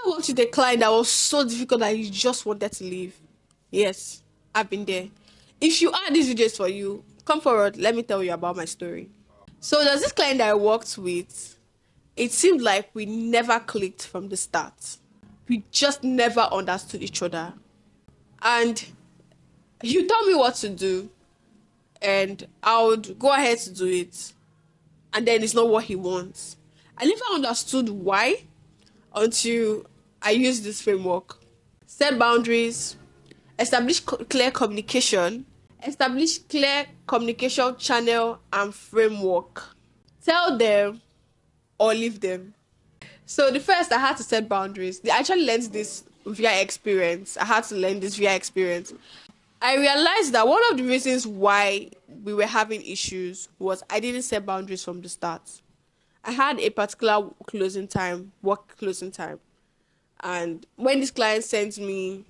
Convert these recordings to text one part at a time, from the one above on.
worked with a client that was so difficult that you just wanted to leave? Yes, I've been there. If you are these videos for you, come forward. Let me tell you about my story. So there's this client that I worked with. It seemed like we never clicked from the start. We just never understood each other. And you tell me what to do, and I would go ahead to do it. And then it's not what he wants. I never understood why until I used this framework. Set boundaries, clear communication, establish clear communication channel and framework. Tell them or leave them. So the first, I had to set boundaries. I actually learned this via experience. I had to learn this via experience. I realized that one of the reasons why we were having issues was I didn't set boundaries from the start. I had a particular closing time, work closing time. And when this client sends me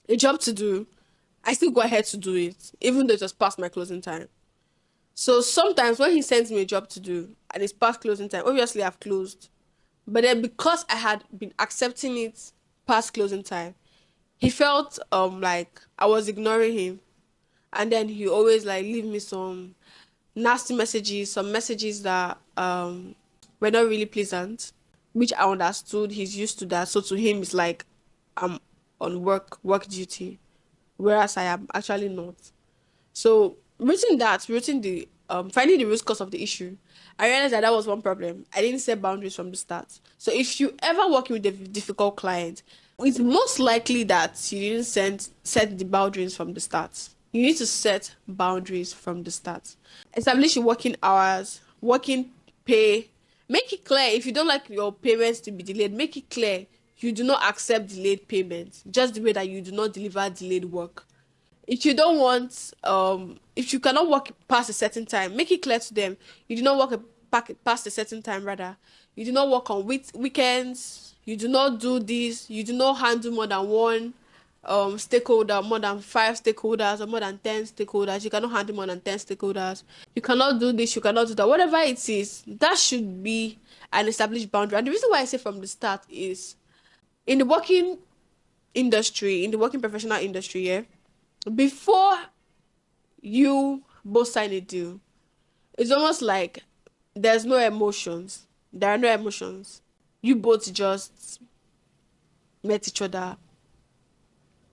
a job to do, I still go ahead to do it, even though it was past my closing time. So sometimes when he sends me a job to do and it's past closing time, obviously I've closed. But then because I had been accepting it past closing time, he felt like I was ignoring him. And then he always like leave me some nasty messages, some messages that were not really pleasant, which I understood he's used to that. So to him it's like I'm on work duty, whereas I am actually not. So written the finding the root cause of the issue, I realized that that was one problem. I didn't set boundaries from the start. So if you ever working with a difficult client, it's most likely that you didn't set the boundaries from the start. You need to set boundaries from the start. Establish your working hours, working pay. Make it clear if you don't like your payments to be delayed. Make it clear you do not accept delayed payments. Just the way that you do not deliver delayed work. If you don't want if you cannot work past a certain time, make it clear to them you do not work past a certain time. Rather, you do not work on weekends, you do not do this, you do not handle more than one stakeholder, more than 5 stakeholders, or more than 10 stakeholders. You cannot handle more than 10 stakeholders. You cannot do this, you cannot do that. Whatever it is, that should be an established boundary. And the reason why I say from the start is in the working industry, in the working professional industry, yeah, before you both sign a deal, it's almost like there's no emotions. There are no emotions. You both just met each other,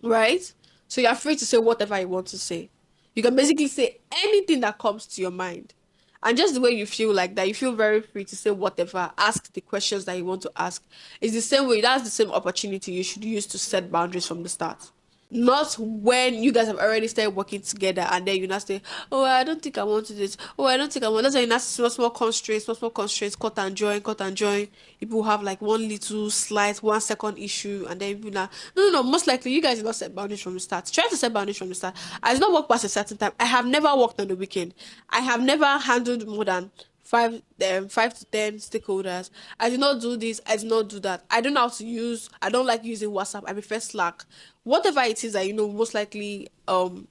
right? So you're free to say whatever you want to say. You can basically say anything that comes to your mind. And just the way you feel like that, you feel very free to say whatever, ask the questions that you want to ask. It's the same way, that's the same opportunity you should use to set boundaries from the start. Not when you guys have already started working together and then you now say, oh, I don't think I want to do this. Oh, I don't think I want. That's why you now small constraints, cut and join, cut and join. People have like one little slight 1 second issue, and then people now, no. Most likely, you guys did not set boundaries from the start. Try to set boundaries from the start. I did not work past a certain time. I have never worked on the weekend. I have never handled more than 5 to 10 stakeholders. I do not do this, I do not do that. I don't know how to use, I don't like using WhatsApp. I prefer Slack. Whatever it is that you know most likely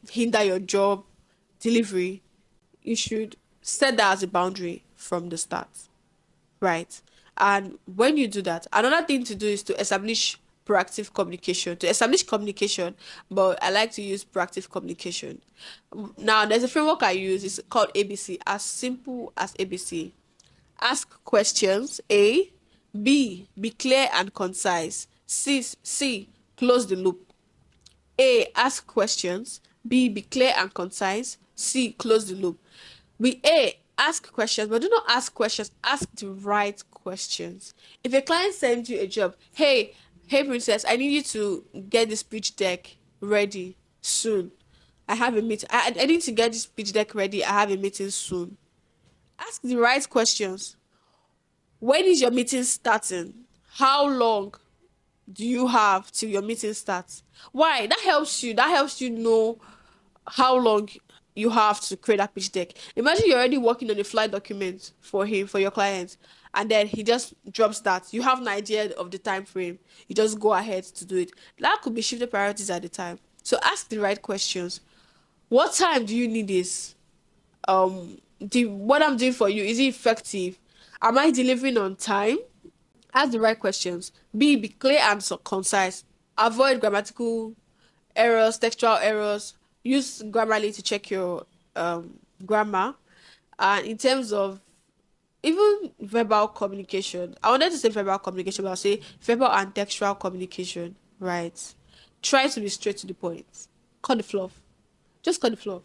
hinder your job delivery, you should set that as a boundary from the start. Right. And when you do that, another thing to do is to establish proactive communication. To establish communication, but I like to use proactive communication. Now, there's a framework I use. It's called ABC. As simple as ABC. Ask questions. A. B. Be clear and concise. C. Close the loop. A. Ask questions. B. Be clear and concise. C. Close the loop. Ask questions, but do not ask questions. Ask the right questions. If a client sends you a job, hey, princess, I need you to get this pitch deck ready soon. I have a meeting. I need to get this pitch deck ready. I have a meeting soon. Ask the right questions. When is your meeting starting? How long do you have till your meeting starts? Why? That helps you. That helps you know how long you have to create that pitch deck. Imagine you're already working on a flight document for him, for your client, and then he just drops that. You have an idea of the time frame. You just go ahead to do it. That could be shifted priorities at the time. So ask the right questions. What time do you need this? What I'm doing for you, is it effective? Am I delivering on time? Ask the right questions. B, be clear and concise. Avoid grammatical errors, textual errors. Use Grammarly to check your grammar. And in terms of even verbal communication, I wanted to say verbal communication, but I'll say verbal and textual communication, right? Try to be straight to the point. Cut the fluff. Just cut the fluff.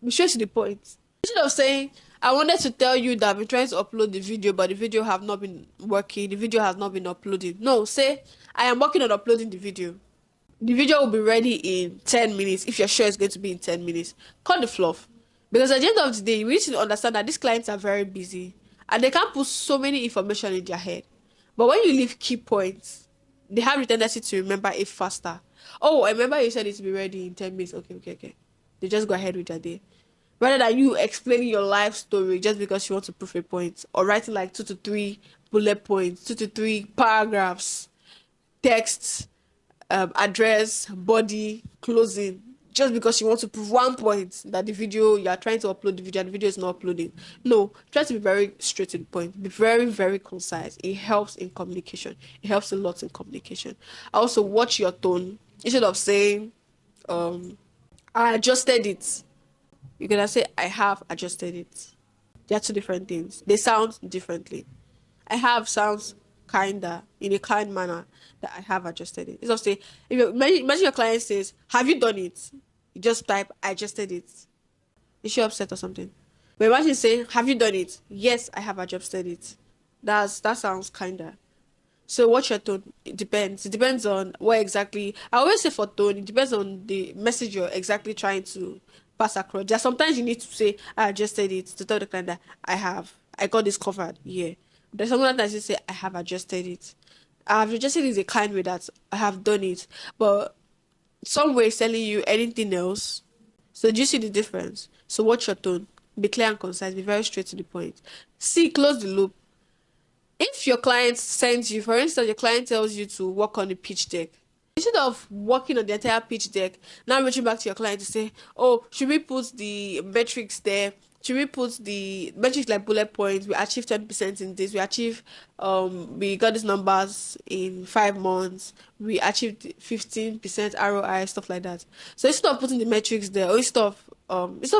Be straight to the point. Instead of saying, I wanted to tell you that I've been trying to upload the video, but the video have not been working, the video has not been uploaded. No, say, I am working on uploading the video. The video will be ready in 10 minutes if you're sure it's going to be in 10 minutes. Cut the fluff. Because at the end of the day, we need to understand that these clients are very busy and they can't put so many information in their head. But when you leave key points, they have the tendency to remember it faster. Oh, I remember you said it to be ready in 10 minutes. Okay. They just go ahead with their day. Rather than you explaining your life story just because you want to prove a point, or writing like 2 to 3 bullet points, 2 to 3 paragraphs, texts, address, body, closing, just because you want to prove one point that the video you are trying to upload the video and the video is not uploading. No, try to be very straight to the point. Be very, very concise. It helps in communication. It helps a lot in communication. Also, watch your tone. Instead of saying, I adjusted it, you're gonna say, I have adjusted it. They are two different things. They sound differently. I have sounds kinder, in a kind manner, that I have adjusted it. It's of say, if you imagine your client says, have you done it? You just type, I adjusted it. Is she upset or something? But imagine saying, have you done it? Yes, I have adjusted it. That sounds kinder. So what's your tone? It depends. It depends on what exactly. I always say for tone, it depends on the message you're exactly trying to pass across. There sometimes you need to say, I adjusted it, to tell the client that I got this covered. Yeah. There's sometimes you say, I have adjusted it. I have adjusted it is a kind way that I have done it. But some way is telling you anything else. So do you see the difference? So watch your tone. Be clear and concise. Be very straight to the point. See, close the loop. If your client sends you, for instance, your client tells you to work on the pitch deck, instead of working on the entire pitch deck, now reaching back to your client to say, oh, should we put the metrics there? Should we put the metrics like bullet points? We achieved 10% in this. We got these numbers in 5 months. We achieved 15% ROI, stuff like that. So instead of putting the metrics there, or instead of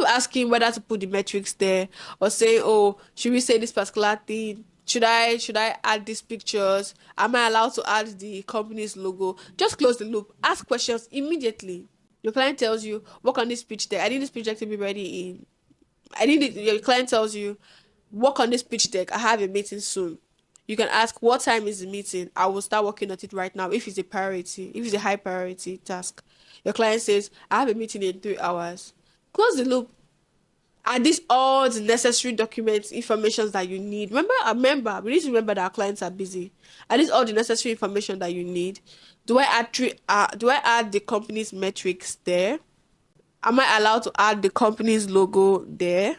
asking whether to put the metrics there, or say, oh, should we say this particular thing? Should I add these pictures? Am I allowed to add the company's logo? Just close the loop. Ask questions immediately. Your client tells you, work on this pitch deck. I need this pitch deck to be ready in. Your client tells you, work on this pitch deck. I have a meeting soon. You can ask, what time is the meeting? I will start working on it right now if it's a priority, if it's a high priority task. Your client says, I have a meeting in 3 hours. Close the loop. Are these all the necessary documents, information that you need? Remember, we need to remember that our clients are busy. Are these all the necessary information that you need? Do I add the company's metrics there? Am I allowed to add the company's logo there?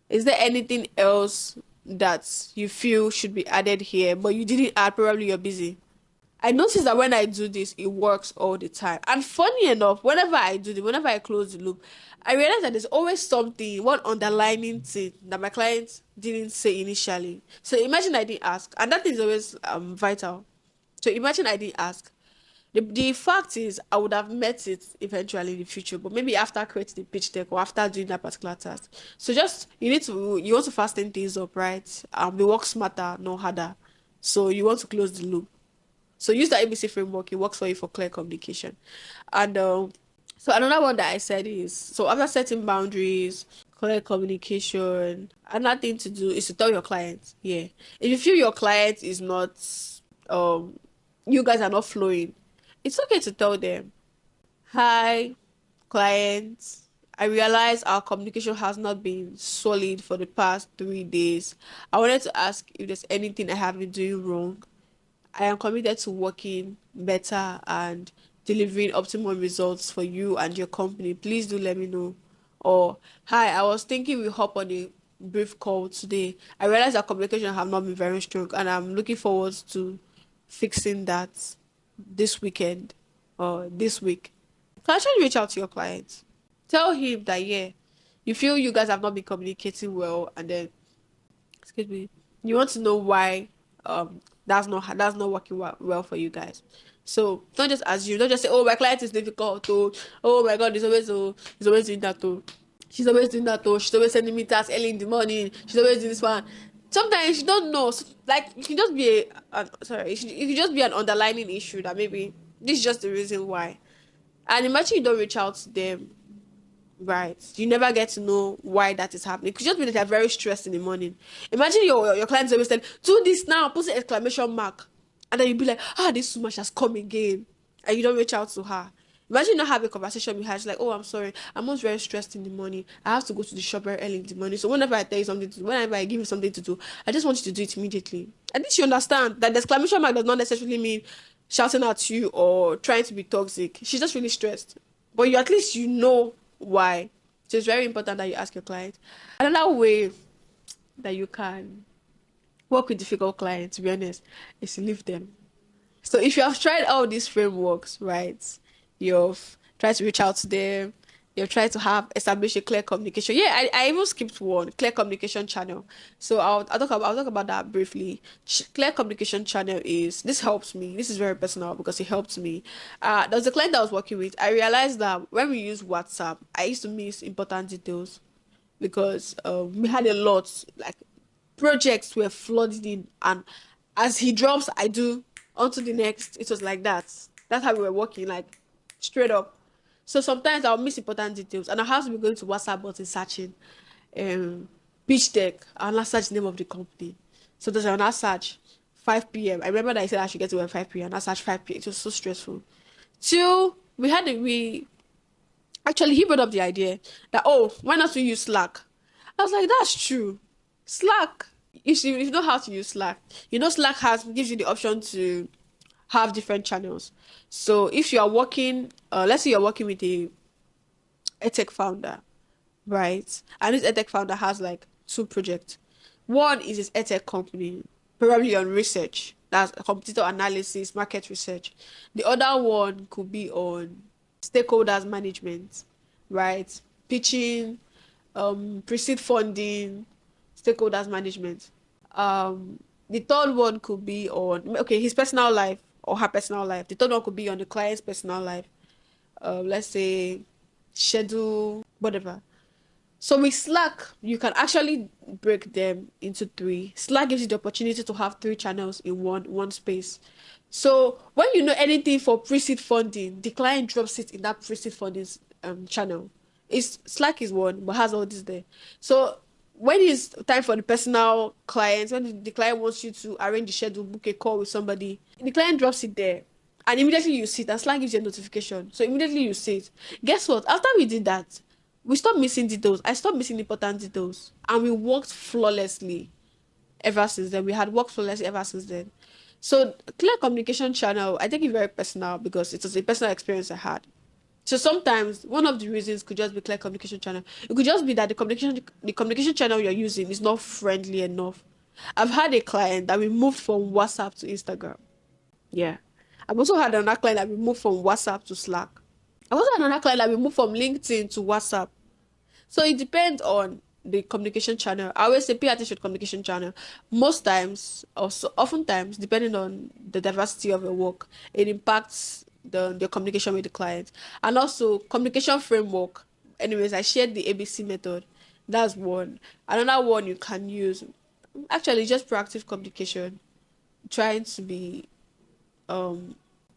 Is there anything else that you feel should be added here, but you didn't add? Probably you're busy. I notice that when I do this, it works all the time. And funny enough, whenever I close the loop, I realize that there's always one underlining thing that my client didn't say initially. So imagine I didn't ask, and that is always vital. So imagine I didn't ask. The fact is, I would have met it eventually in the future, but maybe after creating the pitch deck or after doing that particular task. So just you want to fasten things up, right? We work smarter, not harder. So you want to close the loop. So use the ABC framework. It works for you for clear communication. And so another one that I said is, so after setting boundaries, clear communication, another thing to do is to tell your client. Yeah. If you feel your client is not, you guys are not flowing, it's okay to tell them, hi, clients. I realize our communication has not been solid for the past 3 days. I wanted to ask if there's anything I have been doing wrong. I am committed to working better and delivering optimal results for you and your company. Please do let me know. Or, hi, I was thinking we hop on a brief call today. I realize our communication have not been very strong and I'm looking forward to fixing that this weekend or this week. Can actually reach out to your client. Tell him that, yeah, you feel you guys have not been communicating well, and then, excuse me, you want to know why That's not working well for you guys. So don't just assume. Don't just say, "Oh, my client is difficult." Oh my God, he's always doing that. She's always doing that. She's always sending me tasks early in the morning. She's always doing this one. Sometimes you don't know. Like it can just be it can just be an underlying issue that maybe this is just the reason why. And imagine you don't reach out to them, right? You never get to know why that is happening. It could just be that they're very stressed in the morning. Imagine your clients always saying, "Do this now," put an exclamation mark, and then you'd be like, "This woman has come again," and you don't reach out to her. Imagine not having a conversation with her. She's like, "Oh, I'm sorry. I'm always very stressed in the morning. I have to go to the shop very early in the morning. So whenever I tell you something to do, whenever I give you something to do, I just want you to do it immediately." At least you understand that the exclamation mark does not necessarily mean shouting at you or trying to be toxic. She's just really stressed. But you at least you know why. So it's very important that you ask your client. Another way that you can work with difficult clients, to be honest, is to leave them. So if you have tried all these frameworks, right? You've tried to reach out to them, you've tried to establish a clear communication. Yeah, I even skipped one, clear communication channel. So I'll talk about that briefly. Clear communication channel is this helps me. This is very personal because it helped me. There was a client that I was working with. I realized that when we use WhatsApp, I used to miss important details because we had a lot, like projects were flooding in, and as he drops, I do on to the next. It was like that. That's how we were working, like straight up. So sometimes I'll miss important details, and I have to be going to WhatsApp button searching pitch deck. I'll not search the name of the company. So there's another search 5 p.m. I remember that I said I should get to work 5 p.m. and I searched 5 p.m. It was so stressful. Till we actually he brought up the idea that, oh, why not we use Slack? I was like, that's true. Slack. If you know how to use Slack, you know Slack gives you the option to have different channels. So if you are working, let's say you're working with a tech founder, right? And this edtech founder has like two projects. One is his edtech company, probably on research. That's competitor analysis, market research. The other one could be on stakeholders management, right? Pitching, pre-seed funding, stakeholders management. The third one could be on his personal life or her personal life. The third one could be on the client's personal life. Let's say schedule, whatever. So with Slack, you can actually break them into three. Slack gives you the opportunity to have three channels in one space. So when you know anything for pre-seed funding, the client drops it in that pre-seed funding channel. Slack is one, but has all this there. So when it's time for the personal client, when the client wants you to arrange the schedule, book a call with somebody, the client drops it there. And immediately you see it, and Slack gives you a notification. So immediately you see it. Guess what? After we did that, we stopped missing details. I stopped missing important details. And we worked flawlessly ever since then. We had worked flawlessly ever since then. So clear communication channel, I take it very personal because it was a personal experience I had. So sometimes one of the reasons could just be clear communication channel. It could just be that the communication channel you're using is not friendly enough. I've had a client that we moved from WhatsApp to Instagram. Yeah. I've also had another client that we moved from WhatsApp to Slack. I've also had another client that we moved from LinkedIn to WhatsApp. So it depends on the communication channel. I always say pay attention to communication channel. Most times, also oftentimes, depending on the diversity of your work, it impacts the communication with the client. And also communication framework. Anyways, I shared the ABC method. That's one. Another one you can use, actually, just proactive communication. Trying to be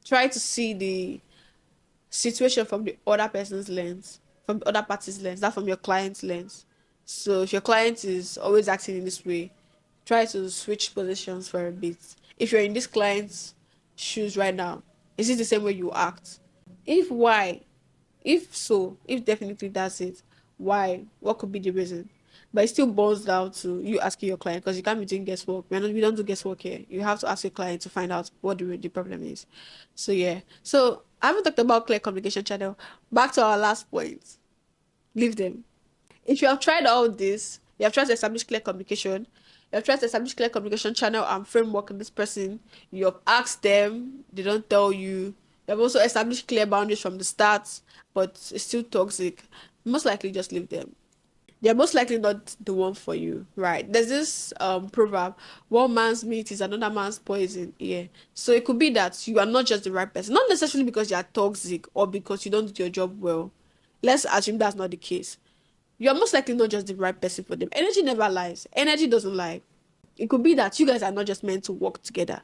try to see the situation from the other person's lens, from the other party's lens, not from your client's lens. So if your client is always acting in this way, try to switch positions for a bit. If you're in this client's shoes right now, is it the same way you act? If why? If so, if definitely that's it, why? What could be the reason? But it still boils down to you asking your client because you can't be doing guesswork. We don't do guesswork here. You have to ask your client to find out what the problem is. So yeah. So I haven't talked about clear communication channel. Back to our last point. Leave them. If you have tried all this, you have tried to establish clear communication, you have tried to establish clear communication channel and framework in this person, you have asked them, they don't tell you, you have also established clear boundaries from the start, but it's still toxic, most likely just leave them. they're most likely not the one for you, right? There's this proverb, one man's meat is another man's poison. Yeah. So it could be that you are not just the right person, not necessarily because you are toxic or because you don't do your job well. Let's assume that's not the case. You are most likely not just the right person for them. Energy never lies. Energy doesn't lie. It could be that you guys are not just meant to work together.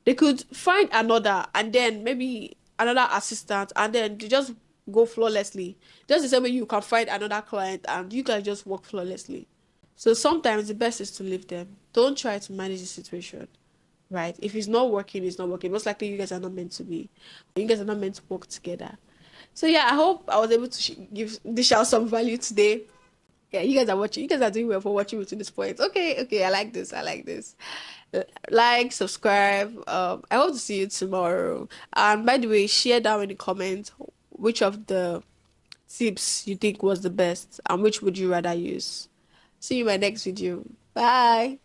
They could find another and then maybe another assistant and then they just go flawlessly. Just the same way you can find another client and you guys just work flawlessly. So sometimes the best is to leave them. Don't try to manage the situation, right? If it's not working, it's not working. Most likely you guys are not meant to be. You guys are not meant to work together. So yeah, I hope I was able to dish out some value today. Yeah, you guys are watching. You guys are doing well for watching me to this point. Okay, okay, I like this. I like this. Like, subscribe. I hope to see you tomorrow. And by the way, share down in the comments which of the tips you think was the best and which would you rather use. See you in my next video. Bye.